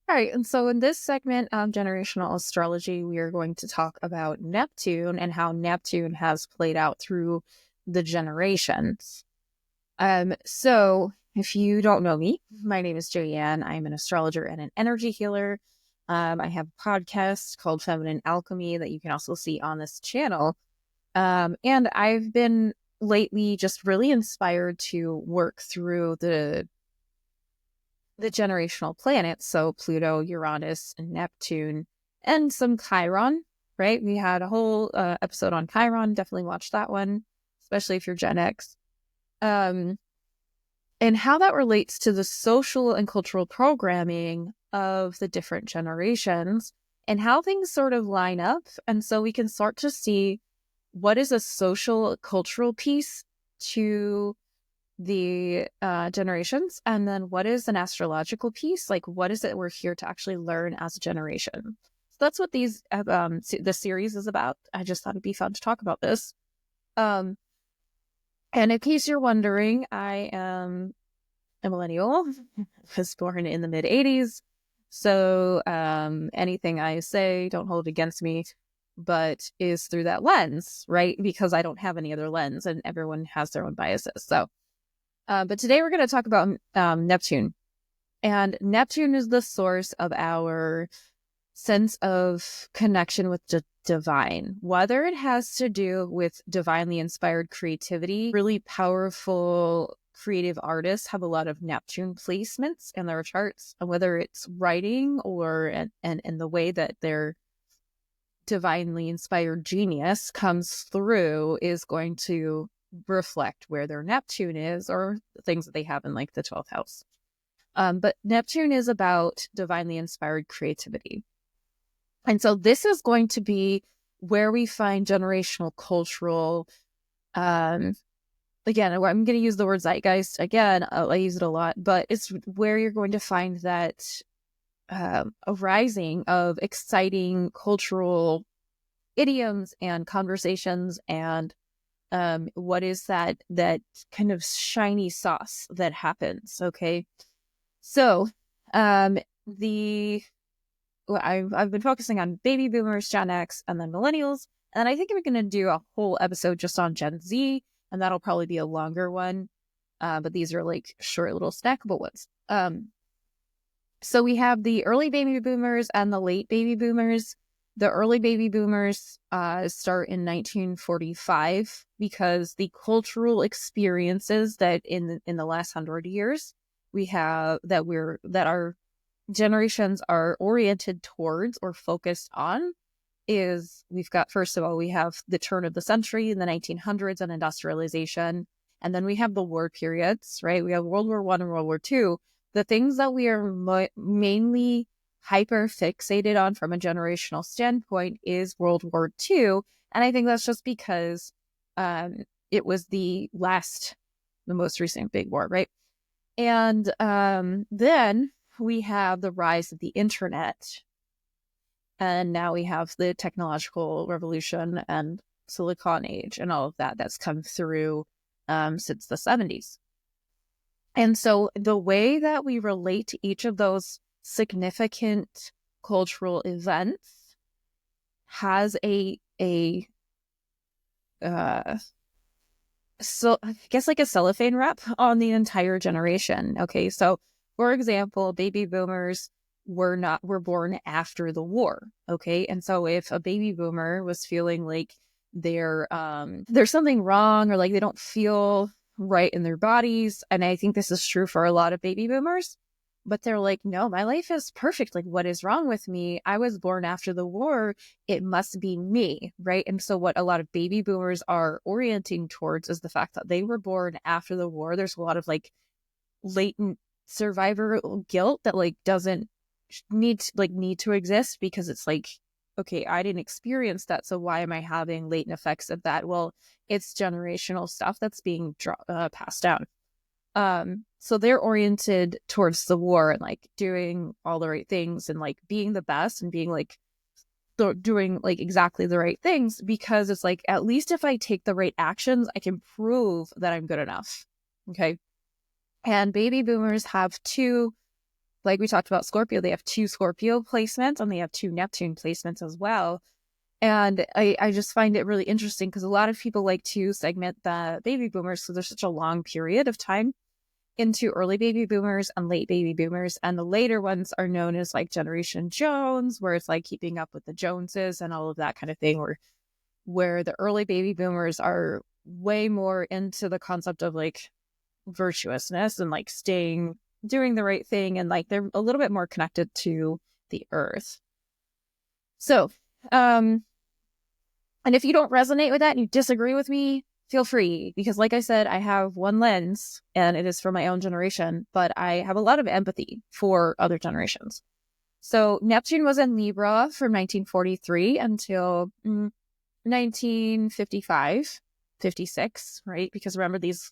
All right, and so in this segment of generational astrology, we are going to talk about Neptune and how Neptune has played out through the generations. So if you don't know me, my name is Joyanne. I'm an astrologer and an energy healer. I have a podcast called Feminine Alchemy that you can also see on this channel. And I've been lately just really inspired to work through the generational planets, so Pluto, Uranus, and Neptune, and some Chiron, right? We had a whole episode on Chiron. Definitely watch that one, especially if you're Gen X. And how that relates to the social and cultural programming of the different generations and how things sort of line up. And so we can start to see what is a social cultural piece to the generations, and then what is an astrological piece, like what is it we're here to actually learn as a generation. So that's what the series is about. I just thought it'd be fun to talk about this. And in case you're wondering, I am a millennial. Was born in the mid-'80s, so anything I say, don't hold it against me, but is through that lens, right? Because I don't have any other lens, and everyone has their own biases. So but today we're going to talk about Neptune. And Neptune is the source of our sense of connection with the divine, whether it has to do with divinely inspired creativity. Really powerful creative artists have a lot of Neptune placements in their charts, and whether it's writing or and the way that their divinely inspired genius comes through is going to reflect where their Neptune is or things that they have in like the 12th house. But Neptune is about divinely inspired creativity. And so this is going to be where we find generational cultural, again, I'm going to use the word zeitgeist again. I use it a lot, but it's where you're going to find that a rising of exciting cultural idioms and conversations and what is that kind of shiny sauce that happens. Okay, so I've been focusing on baby boomers, Gen X, and then millennials, and I think I'm going to do a whole episode just on Gen Z, and that'll probably be a longer one, but these are like short little snackable ones. So we have the early baby boomers and the late baby boomers. The early baby boomers start in 1945 because the cultural experiences that in the last 100 years we have that our generations are oriented towards or focused on is we've got, first of all, we have the turn of the century in the 1900s and industrialization, and then we have the war periods, right? We have World War I and World War II. The things that we are mainly hyper fixated on from a generational standpoint is World War II. And I think that's just because it was the most recent big war, right? And then we have the rise of the internet. And now we have the technological revolution and Silicon Age and all of that that's come through since the 70s. And so the way that we relate to each of those significant cultural events has so I guess like a cellophane wrap on the entire generation. Okay, so for example, baby boomers were born after the war. Okay, and so if a baby boomer was feeling like there's something wrong or like they don't feel right in their bodies, and I think this is true for a lot of baby boomers, but they're like, no, my life is perfect. Like, what is wrong with me? I was born after the war. It must be me, right? And so what a lot of baby boomers are orienting towards is the fact that they were born after the war. There's a lot of like latent survivor guilt that like doesn't need to exist, because it's like, okay, I didn't experience that, so why am I having latent effects of that? Well, it's generational stuff that's being passed down. So they're oriented towards the war and like doing all the right things and like being the best and being like doing like exactly the right things, because it's like, at least if I take the right actions, I can prove that I'm good enough. Okay. And baby boomers have two like we talked about Scorpio, they have 2 Scorpio placements and they have 2 Neptune placements as well. And I just find it really interesting because a lot of people like to segment the baby boomers because there's such a long period of time into early baby boomers and late baby boomers. And the later ones are known as like Generation Jones, where it's like keeping up with the Joneses and all of that kind of thing, where the early baby boomers are way more into the concept of like virtuousness and like doing the right thing. And like they're a little bit more connected to the earth. So, and if you don't resonate with that and you disagree with me, feel free, because like I said, I have one lens and it is for my own generation, but I have a lot of empathy for other generations. So Neptune was in Libra from 1943 until 1955, 56, right? Because remember these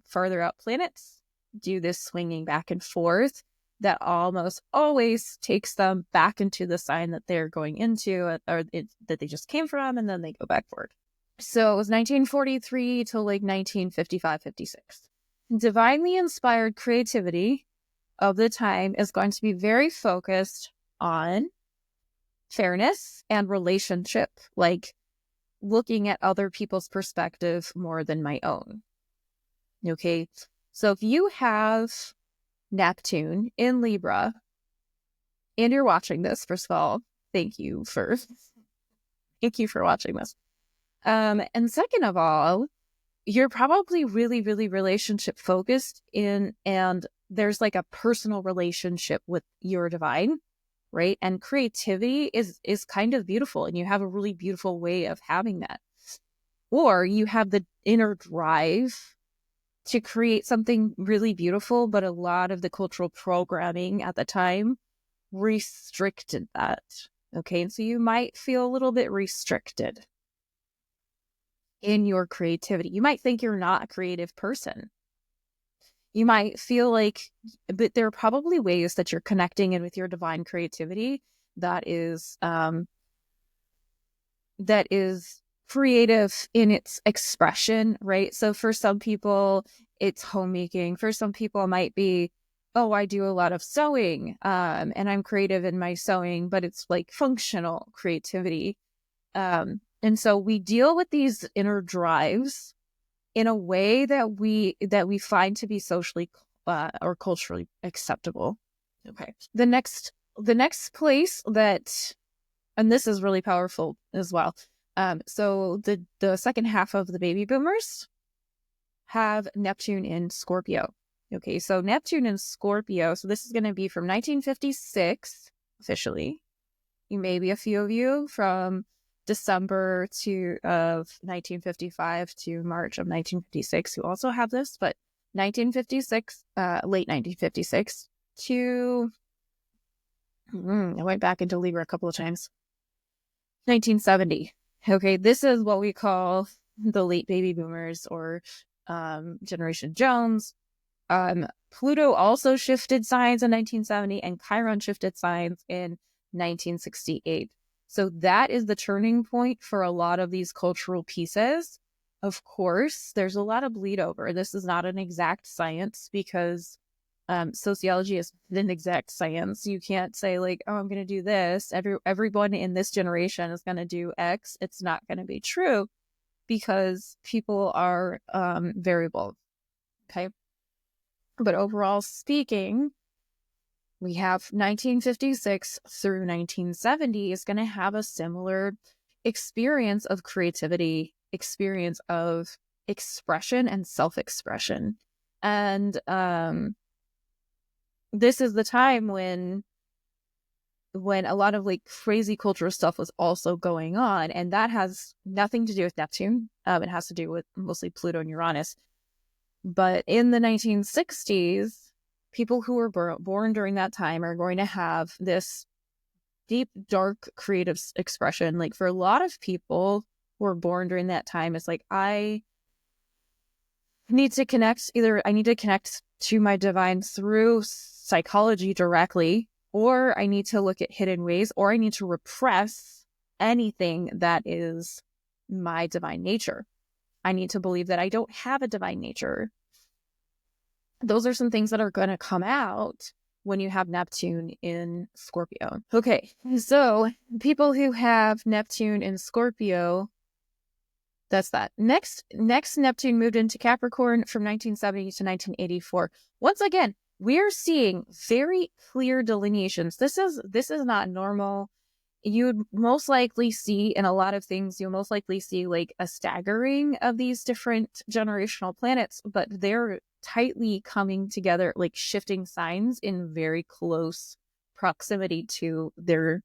farther out planets do this swinging back and forth that almost always takes them back into the sign that they're going into that they just came from, and then they go back forward. So it was 1943 till like 1955, 56. Divinely inspired creativity of the time is going to be very focused on fairness and relationship, like looking at other people's perspective more than my own. Okay, so if you have Neptune in Libra and you're watching this, first of all, thank you for watching this. And second of all, you're probably really, really relationship focused and there's like a personal relationship with your divine, right? And creativity is kind of beautiful, and you have a really beautiful way of having that. Or you have the inner drive to create something really beautiful, but a lot of the cultural programming at the time restricted that. Okay, and so you might feel a little bit restricted in your creativity. You might think you're not a creative person. You might feel like, but there are probably ways that you're connecting in with your divine creativity that is creative in its expression, right? So for some people, it's homemaking. For some people, it might be, oh, I do a lot of sewing, and I'm creative in my sewing, but it's like functional creativity. And so we deal with these inner drives in a way that we find to be socially or culturally acceptable. Okay. The next place that, and this is really powerful as well. So the second half of the baby boomers have Neptune in Scorpio. Okay, so Neptune in Scorpio. So this is going to be from 1956 officially. Maybe a few of you from December of 1955 to March of 1956 who also have this, but 1956, late 1956 to I went back into Libra a couple of times. 1970. Okay, this is what we call the late baby boomers or Generation Jones. Pluto also shifted signs in 1970, and Chiron shifted signs in 1968. So that is the turning point for a lot of these cultural pieces. Of course, there's a lot of bleed over. This is not an exact science because sociology is an exact science. You can't say like, oh, I'm going to do this. Everyone in this generation is going to do X. It's not going to be true because people are variable. Okay. But overall speaking, we have 1956 through 1970 is going to have a similar experience of creativity, experience of expression and self-expression. And this is the time when a lot of like crazy cultural stuff was also going on. And that has nothing to do with Neptune. It has to do with mostly Pluto and Uranus. But in the 1960s, people who were born during that time are going to have this deep, dark, creative expression. Like for a lot of people who were born during that time, it's like, I need to connect to my divine through psychology directly, or I need to look at hidden ways, or I need to repress anything that is my divine nature. I need to believe that I don't have a divine nature. those are some things that are going to come out when you have Neptune in Scorpio. Okay, so people who have Neptune in Scorpio, that's that. Next Neptune moved into Capricorn from 1970 to 1984. Once again, we're seeing very clear delineations. This is not normal. You'd most likely see in a lot of things, you'll most likely see like a staggering of these different generational planets, but they're tightly coming together, like shifting signs in very close proximity to their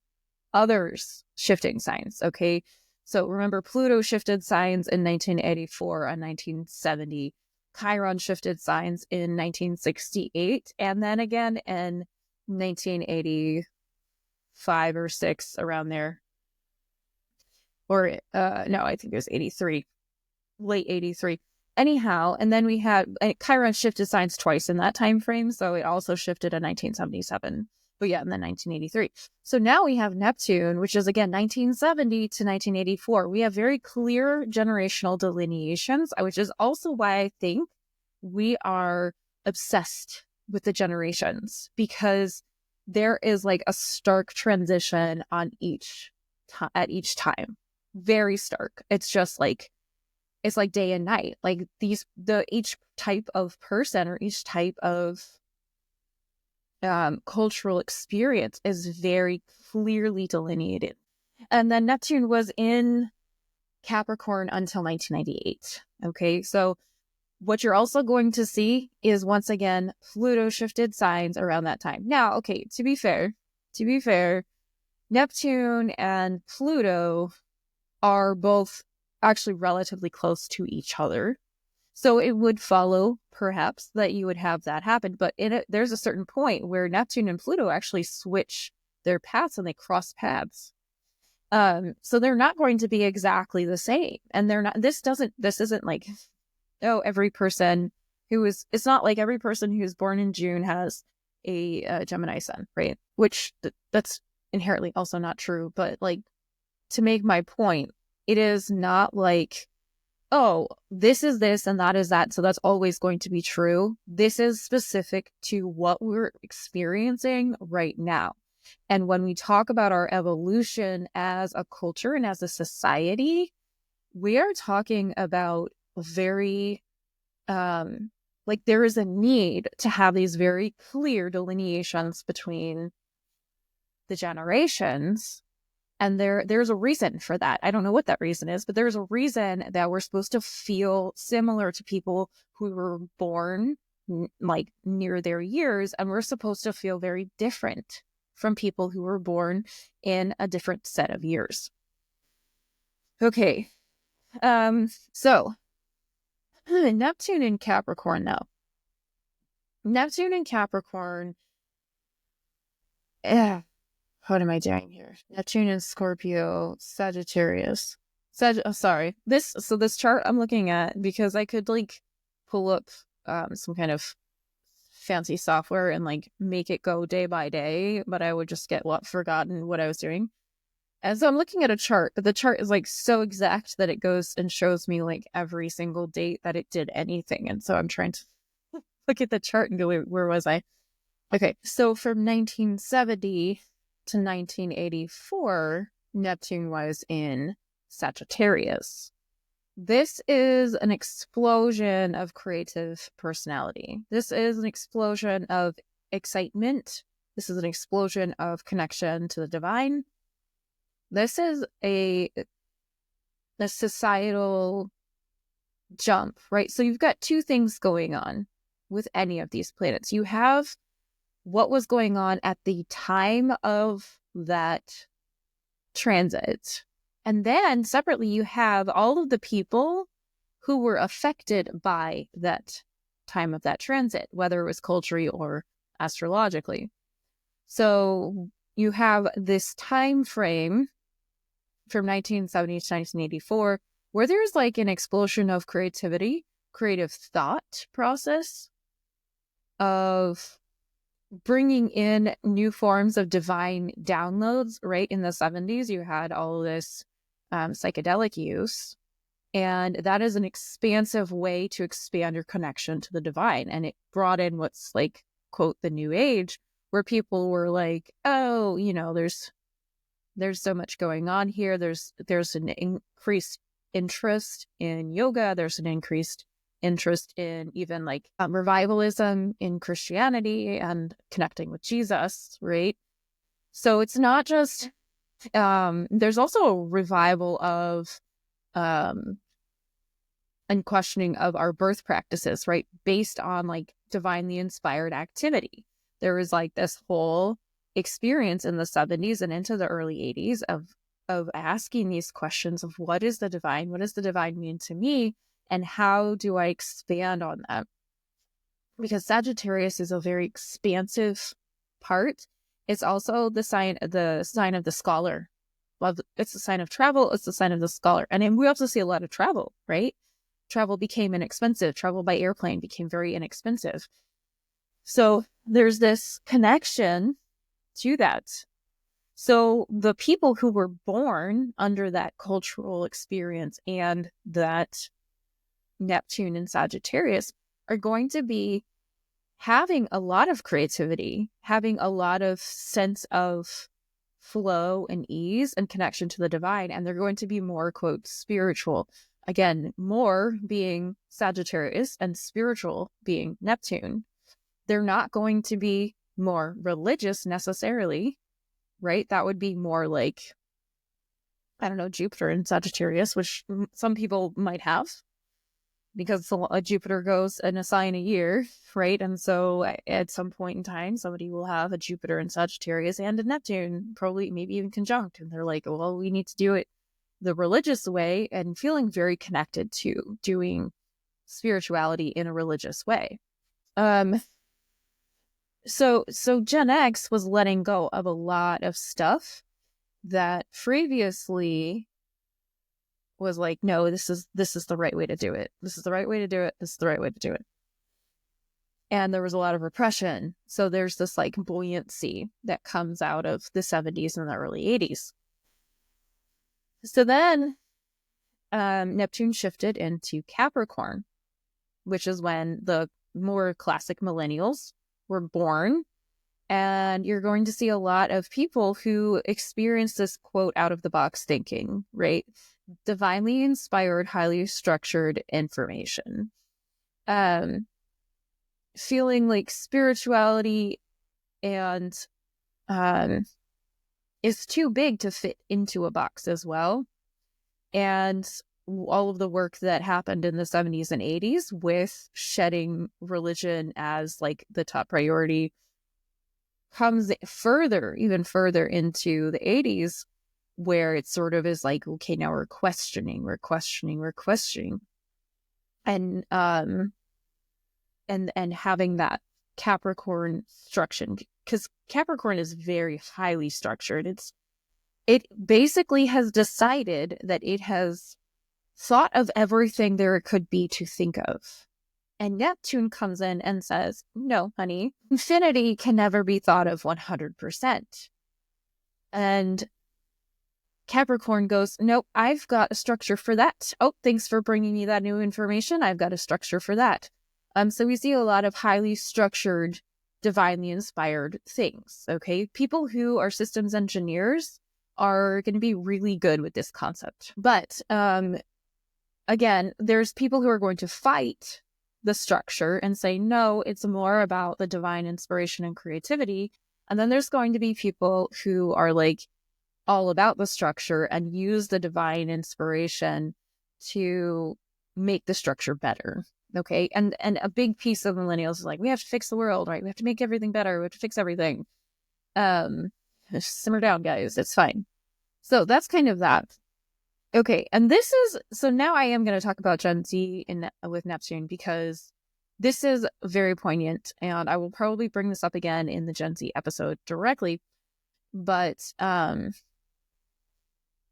others shifting signs. Okay. So remember, Pluto shifted signs in 1984 and 1970. Chiron shifted signs in 1968 and then again in 1985 or 6, around there. Or no, I think it was 83, late 83. Anyhow, and then we had Chiron shifted signs twice in that time frame, so it also shifted in 1977. But yeah, and then 1983. So now we have Neptune, which is again 1970 to 1984. We have very clear generational delineations, which is also why I think we are obsessed with the generations, because there is like a stark transition on at each time. Very stark. It's just like, it's like day and night. Like each type of person or each type of cultural experience is very clearly delineated. And then Neptune was in Capricorn until 1998. Okay, so what you're also going to see is, once again, Pluto shifted signs around that time. Now, okay, to be fair, Neptune and Pluto are both actually relatively close to each other. So it would follow, perhaps, that you would have that happen. But there's a certain point where Neptune and Pluto actually switch their paths and they cross paths. So they're not going to be exactly the same. And they're not, this isn't like, oh, it's not like every person who's born in June has a Gemini sun, right? Which that's inherently also not true. But like, to make my point, it is not like, oh, this is this and that is that, so that's always going to be true. This is specific to what we're experiencing right now. And when we talk about our evolution as a culture and as a society, we are talking about very, like, there is a need to have these very clear delineations between the generations. And there's a reason for that. I don't know what that reason is, but there's a reason that we're supposed to feel similar to people who were born like near their years, and we're supposed to feel very different from people who were born in a different set of years. Okay. So Neptune in Capricorn now. Neptune in Capricorn. What am I doing here? Neptune in Scorpio, Sagittarius. Sorry. This chart I'm looking at, because I could like pull up some kind of fancy software and like make it go day by day, but I would just get forgotten what I was doing. And so I'm looking at a chart, but the chart is like so exact that it goes and shows me like every single date that it did anything. And so I'm trying to look at the chart and go, where was I? Okay, so from 1970 to 1984, Neptune was in Sagittarius. This is an explosion of creative personality. This is an explosion of excitement. This is an explosion of connection to the divine. This is a societal jump, right? So you've got two things going on with any of these planets. You have what was going on at the time of that transit. And then separately, you have all of the people who were affected by that time of that transit, whether it was culturally or astrologically. So you have this time frame from 1970 to 1984, where there's like an explosion of creativity, creative thought process, of bringing in new forms of divine downloads. Right in the 70s, you had all this psychedelic use, And that is an expansive way to expand your connection to the divine. And it brought in what's like, quote, the new age, where people were like, oh, there's so much going on here. There's an increased interest in yoga. There's an increased interest in even like revivalism in Christianity and connecting with Jesus, right? So it's not just, there's also a revival of and questioning of our birth practices, right? Based on like divinely inspired activity. There was like this whole experience in the 70s and into the early 80s of asking these questions of what is the divine? What does the divine mean to me? And how do I expand on that? Because Sagittarius is a very expansive part. It's also the sign of the scholar. It's the sign of travel. It's the sign of the scholar. And we also see a lot of travel, right? Travel became inexpensive. Travel by airplane became very inexpensive. So there's this connection to that. So the people who were born under that cultural experience and that Neptune and Sagittarius are going to be having a lot of creativity, having a lot of sense of flow and ease and connection to the divine. And they're going to be more, quote, spiritual. Again, more being Sagittarius and spiritual being Neptune. They're not going to be more religious necessarily, right? That would be more like, I don't know, Jupiter in Sagittarius, which some people might have, because a Jupiter goes in a sign a year, right? And so at some point in time, somebody will have a Jupiter in Sagittarius and a Neptune, probably maybe even conjunct. And they're like, well, we need to do it the religious way, and feeling very connected to doing spirituality in a religious way. So Gen X was letting go of a lot of stuff that previously was like, no, this is the right way to do it. This is the right way to do it. This is the right way to do it. And there was a lot of repression. So there's this like buoyancy that comes out of the 70s and the early 80s. So then Neptune shifted into Capricorn, which is when the more classic millennials were born. And you're going to see a lot of people who experience this, quote, out of the box thinking, right? Divinely inspired, highly structured information. Feeling like spirituality and is too big to fit into a box as well. And all of the work that happened in the 70s and 80s with shedding religion as like the top priority comes even further into the 80s, where it sort of is like, okay, now we're questioning. And having that Capricorn structure, because Capricorn is very highly structured. It basically has decided that it has thought of everything there could be to think of. And Neptune comes in and says, no, honey, infinity can never be thought of 100%. And Capricorn goes, nope, I've got a structure for that. Oh, thanks for bringing me that new information. I've got a structure for that. So we see a lot of highly structured, divinely inspired things, okay? People who are systems engineers are going to be really good with this concept. But again, there's people who are going to fight the structure and say, no, it's more about the divine inspiration and creativity. And then there's going to be people who are like all about the structure and use the divine inspiration to make the structure better. Okay. And a big piece of millennials is like, we have to fix the world, right? We have to make everything better. We have to fix everything. Simmer down, guys. It's fine. So that's kind of that. Okay, and so now I am going to talk about Gen Z with Neptune, because this is very poignant, and I will probably bring this up again in the Gen Z episode directly. But then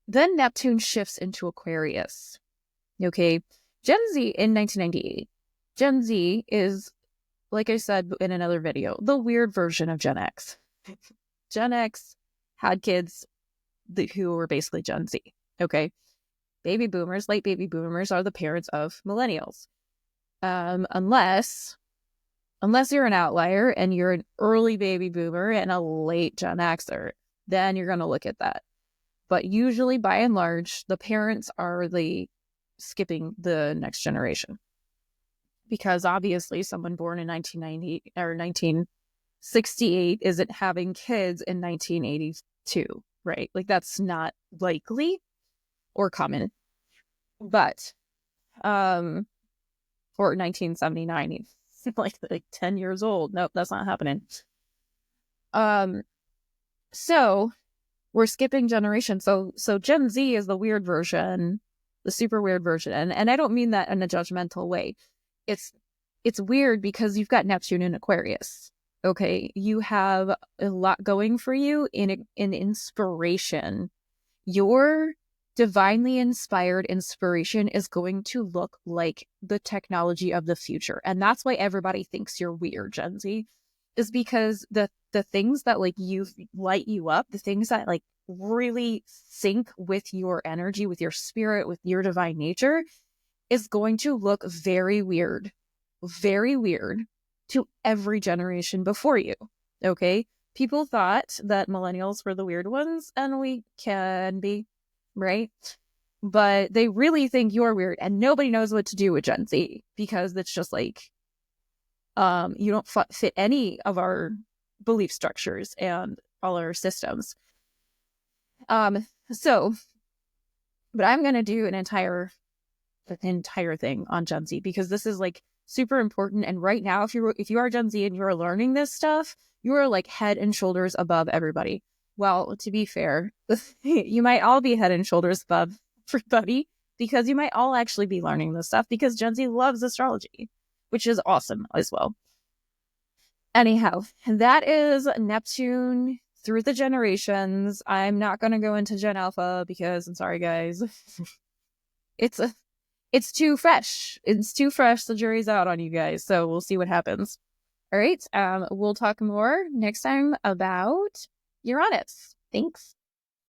Neptune shifts into Aquarius. Okay, Gen Z in 1998. Gen Z is, like I said in another video, the weird version of Gen X. Gen X had kids who were basically Gen Z. Okay. baby boomers, late baby boomers are the parents of millennials. Unless you're an outlier and you're an early baby boomer and a late Gen Xer, then you're going to look at that. But usually, by and large, the parents are skipping the next generation. Because obviously someone born in 1990 or 1968 isn't having kids in 1982, right? Like that's not likely or common. But or 1979, like 10 years old. Nope, that's not happening. So we're skipping generations. So Gen Z is the weird version, the super weird version. And I don't mean that in a judgmental way. It's weird because you've got Neptune in Aquarius. Okay, you have a lot going for you in inspiration. Your divinely inspired inspiration is going to look like the technology of the future. And that's why everybody thinks you're weird, Gen Z, is because the things that like you light you up, the things that like really sync with your energy, with your spirit, with your divine nature, is going to look very weird to every generation before you. Okay? People thought that millennials were the weird ones, and we can be, right? But they really think you're weird, and nobody knows what to do with Gen Z because it's just like, you don't fit any of our belief structures and all our systems. So, but I'm going to do an entire thing on Gen Z because this is like super important. And right now, if you are Gen Z and you're learning this stuff, you are like head and shoulders above everybody. Well, to be fair, you might all be head and shoulders above everybody because you might all actually be learning this stuff because Gen Z loves astrology, which is awesome as well. Anyhow, that is Neptune through the generations. I'm not going to go into Gen Alpha because I'm sorry, guys. It's too fresh. It's too fresh. The jury's out on you guys. So we'll see what happens. All right. We'll talk more next time about Uranus. Thanks.